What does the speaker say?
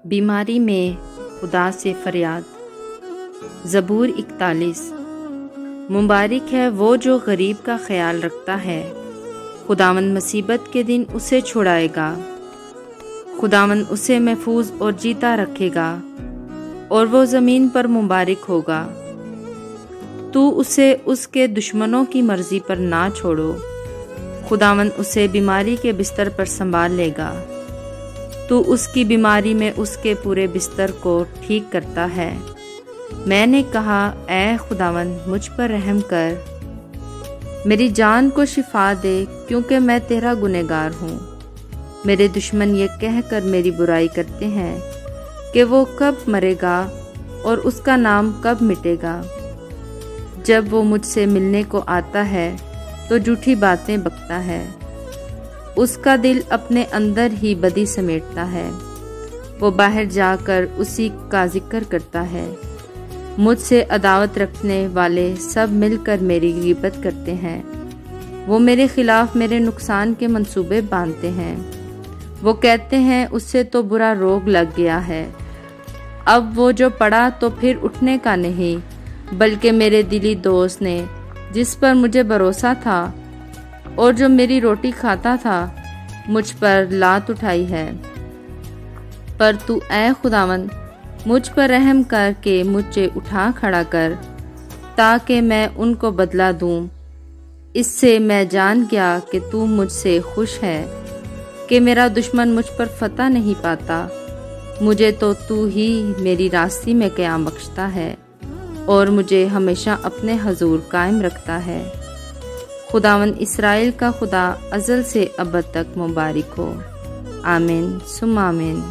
बीमारी में खुदा से फरियाद। ज़बूर 41। मुबारक है वो जो गरीब का ख्याल रखता है, खुदावंद मुसीबत के दिन उसे छुड़ाएगा। खुदावंद उसे महफूज और जीता रखेगा और वो ज़मीन पर मुबारक होगा। तू उसे उसके दुश्मनों की मर्जी पर ना छोड़ो, खुदावंद उसे बीमारी के बिस्तर पर संभाल लेगा। तू उसकी बीमारी में उसके पूरे बिस्तर को ठीक करता है। मैंने कहा, ऐ खुदावंद मुझ पर रहम कर, मेरी जान को शिफा दे, क्योंकि मैं तेरा गुनहगार हूँ। मेरे दुश्मन ये कहकर मेरी बुराई करते हैं कि वो कब मरेगा और उसका नाम कब मिटेगा। जब वो मुझसे मिलने को आता है तो झूठी बातें बकता है। उसका दिल अपने अंदर ही बदी समेटता है। वो बाहर जाकर उसी का जिक्र करता है। मुझसे अदावत रखने वाले सब मिलकर मेरी गिबत करते हैं। वो मेरे खिलाफ मेरे नुकसान के मंसूबे बांधते हैं। वो कहते हैं, उससे तो बुरा रोग लग गया है। अब वो जो पड़ा तो फिर उठने का नहीं, बल्कि मेरे दिली दोस्त ने, जिस पर मुझे भरोसा था और जो मेरी रोटी खाता था, मुझ पर लात उठाई है। पर तू ऐ खुदावंद मुझ पर रहम करके मुझे उठा खड़ा कर, ताकि मैं उनको बदला दूं। इससे मैं जान गया कि तू मुझसे खुश है, कि मेरा दुश्मन मुझ पर फतह नहीं पाता। मुझे तो तू ही मेरी रास्ती में क़याम बख्शता है और मुझे हमेशा अपने हजूर कायम रखता है। खुदावंद इस्राएल का खुदा अज़ल से अबद तक मुबारक हो। आमीन सुम्मा आमीन।